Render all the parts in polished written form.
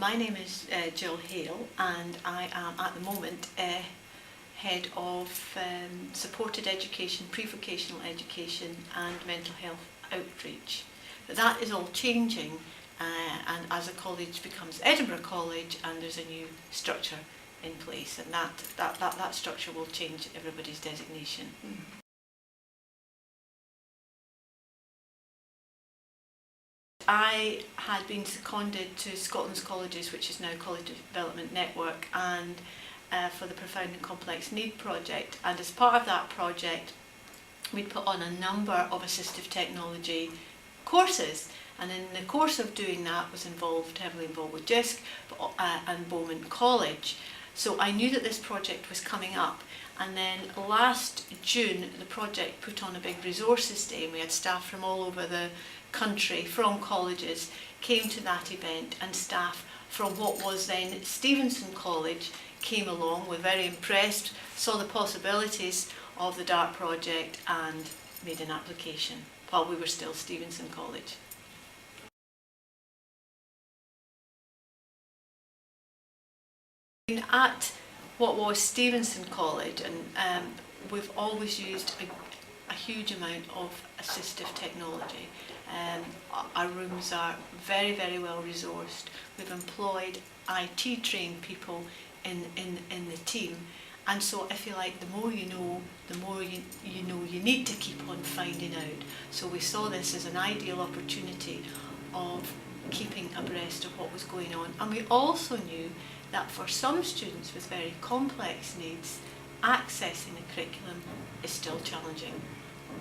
My name is Jill Hale, and I am at the moment Head of Supported Education, Prevocational Education and Mental Health Outreach. But that is all changing and as a college becomes Edinburgh College and there's a new structure in place, and that structure will change everybody's designation. I had been seconded to Scotland's Colleges, which is now College Development Network, and for the Profound and Complex Need project, and as part of that project we'd put on a number of assistive technology courses, and in the course of doing that was heavily involved with Jisc and Bowman College. So I knew that this project was coming up, and then last June the project put on a big resources day, and we had staff from all over the country from colleges came to that event, and staff from what was then Stevenson College came along, were very impressed, saw the possibilities of the DART project and made an application while we were still Stevenson College. At what was Stevenson College, and we've always used a huge amount of assistive technology. Our rooms are very, very well resourced. We've employed IT trained people in the team, and so I feel like the more you know, the more you know you need to keep on finding out. So we saw this as an ideal opportunity of keeping abreast of what was going on, and we also knew that for some students with very complex needs, accessing the curriculum is still challenging.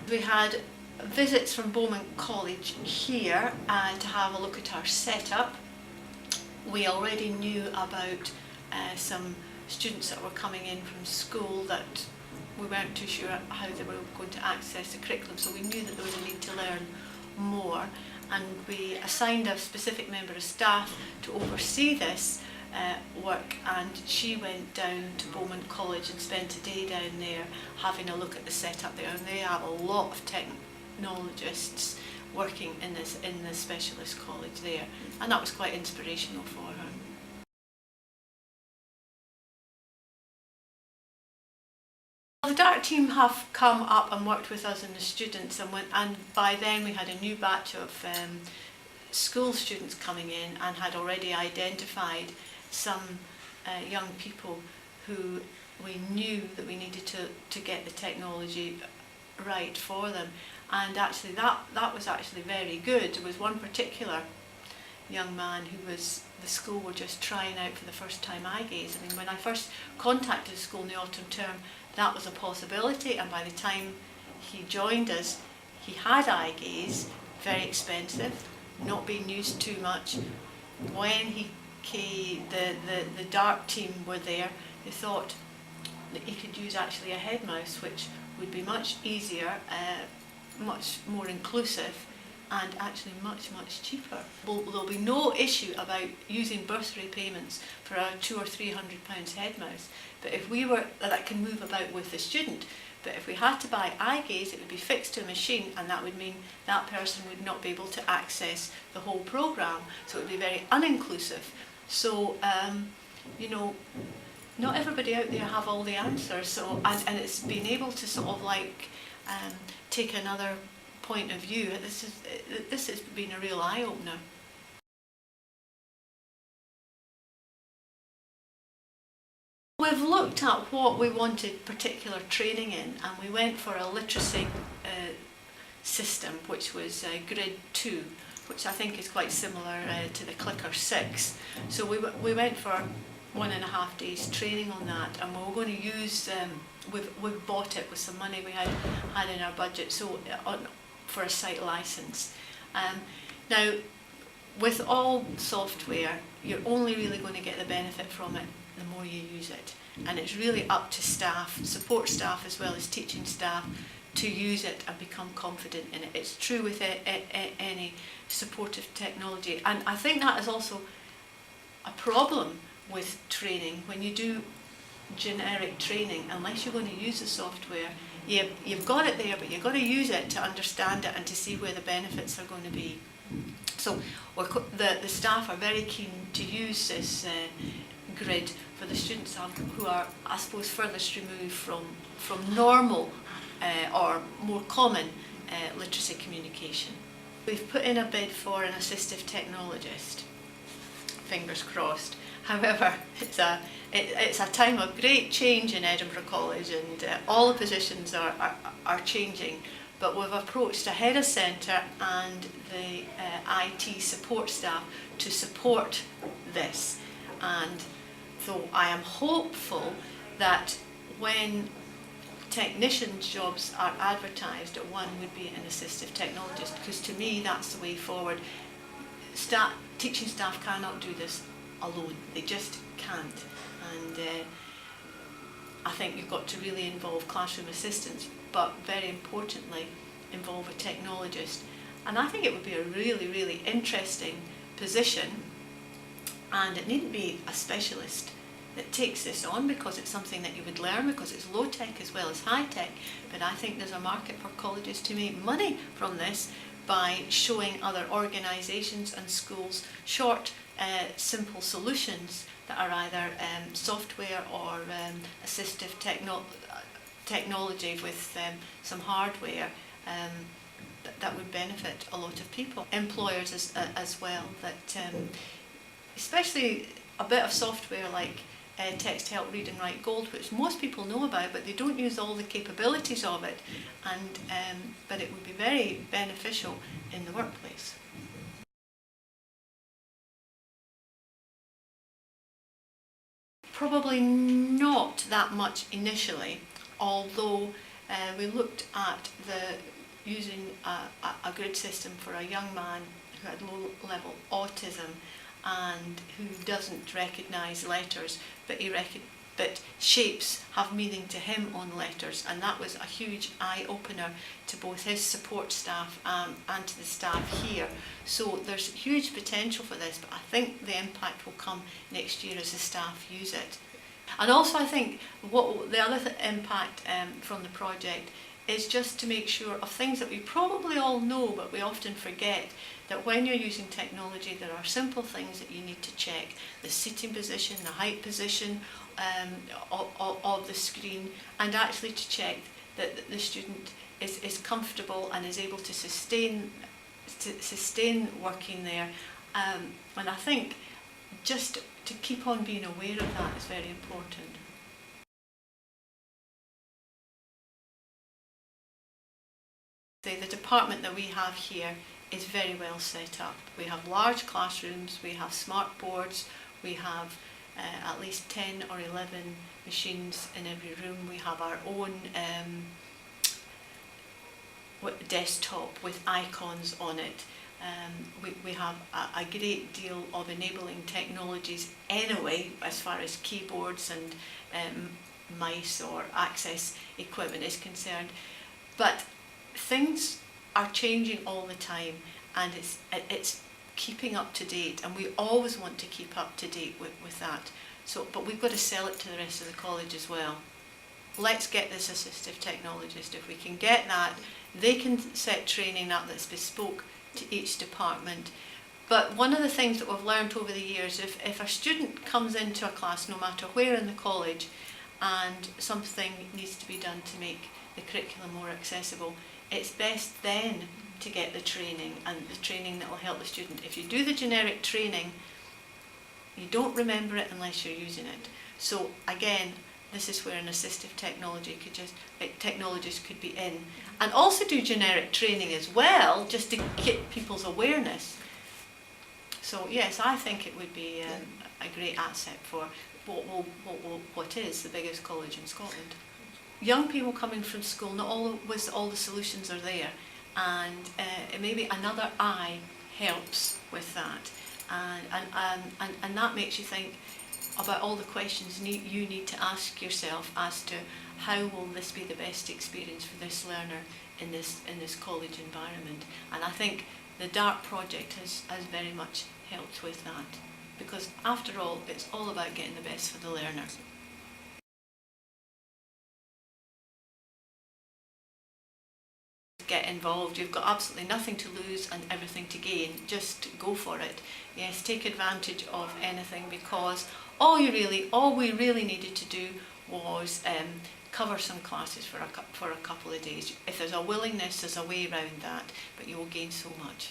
We had visits from Bowman College here to have a look at our setup. We already knew about some students that were coming in from school that we weren't too sure how they were going to access the curriculum, so we knew that there was a need to learn more, and we assigned a specific member of staff to oversee this work, and she went down to Bowman College and spent a day down there having a look at the setup there, and they have a lot of technologists working in the specialist college there, and that was quite inspirational for her. The DART team have come up and worked with us and the students, and by then we had a new batch of school students coming in and had already identified some young people who we knew that we needed to get the technology right for them, and actually that was actually very good. There was one particular young man who the school were just trying out for the first time eye gaze. I mean, when I first contacted the school in the autumn term, that was a possibility, and by the time he joined us, he had eye gaze, very expensive, not being used too much. When the DART team were there, they thought that he could use actually a head mouse, which would be much easier, much more inclusive, and actually much cheaper. There'll be no issue about using bursary payments for a £200 or £300 head mouse, but if that can move about with the student. But if we had to buy eye gaze, it would be fixed to a machine, and that would mean that person would not be able to access the whole programme, so it would be very uninclusive. So you know, not everybody out there have all the answers, so and it's being able to sort of like take another point of view. This has been a real eye-opener. We've looked at what we wanted particular training in, and we went for a literacy system, which was Grid 2, which I think is quite similar to the Clicker 6. So we went for 1.5 days training on that, and we were going to use, we've bought it with some money we had in our budget, so for a site license. Now, with all software, you're only really going to get the benefit from it the more you use it, and it's really up to staff, support staff as well as teaching staff, to use it and become confident in it. It's true with any supportive technology, and I think that is also a problem with training. When you do generic training, unless you're going to use the software, you've got it there, but you've got to use it to understand it and to see where the benefits are going to be. So the staff are very keen to use this grid for the students who are, I suppose, furthest removed from normal or more common literacy communication. We've put in a bid for an assistive technologist, fingers crossed. However, it's a time of great change in Edinburgh College, and all the positions are changing. But we've approached a head of centre and the IT support staff to support this. And so I am hopeful that when technician jobs are advertised, that one would be an assistive technologist, because to me that's the way forward. Teaching staff cannot do this alone, they just can't. And I think you've got to really involve classroom assistants, but very importantly involve a technologist. And I think it would be a really, really interesting position, and it needn't be a specialist that takes this on, because it's something that you would learn, because it's low tech as well as high tech. But I think there's a market for colleges to make money from this by showing other organisations and schools short, simple solutions that are either software or assistive technology with some hardware that would benefit a lot of people. Employers as well, that especially a bit of software like Text Help Read and Write Gold, which most people know about, but they don't use all the capabilities of it, and but it would be very beneficial in the workplace. Probably not that much initially, although we looked at using a grid system for a young man who had low-level autism and who doesn't recognise letters, but shapes have meaning to him on letters, and that was a huge eye-opener to both his support staff and to the staff here. So there's huge potential for this, but I think the impact will come next year as the staff use it. And also I think the other impact from the project is just to make sure of things that we probably all know, but we often forget, that when you're using technology there are simple things that you need to check: the seating position, the height position of the screen, and actually to check that the student is comfortable and is able to sustain working there. And I think just to keep on being aware of that is very important. The department that we have here is very well set up. We have large classrooms, we have smart boards, we have at least 10 or 11 machines in every room. We have our own desktop with icons on it. We have a great deal of enabling technologies anyway, as far as keyboards and mice or access equipment is concerned. But things are changing all the time, and it's keeping up to date, and we always want to keep up to date with that. So, but we've got to sell it to the rest of the college as well. Let's get this assistive technologist. If we can get that, they can set training up that's bespoke to each department. But one of the things that we've learned over the years, if a student comes into a class, no matter where in the college, and something needs to be done to make the curriculum more accessible, it's best then to get the training, and the training that will help the student. If you do the generic training, you don't remember it unless you're using it. So again, this is where an assistive technologist could be in, and also do generic training as well, just to get people's awareness. So yes, I think it would be a great asset for what is the biggest college in Scotland. Young people coming from school, not always all the solutions are there, and maybe another eye helps with that, and that makes you think about all the questions you need to ask yourself as to how will this be the best experience for this learner in this college environment. And I think the DART project has very much helped with that, because after all, it's all about getting the best for the learner. get involved. You've got absolutely nothing to lose and everything to gain. Just go for it. Yes, take advantage of anything, because all we really needed to do was cover some classes for a couple of days. If there's a willingness, there's a way around that, but you will gain so much.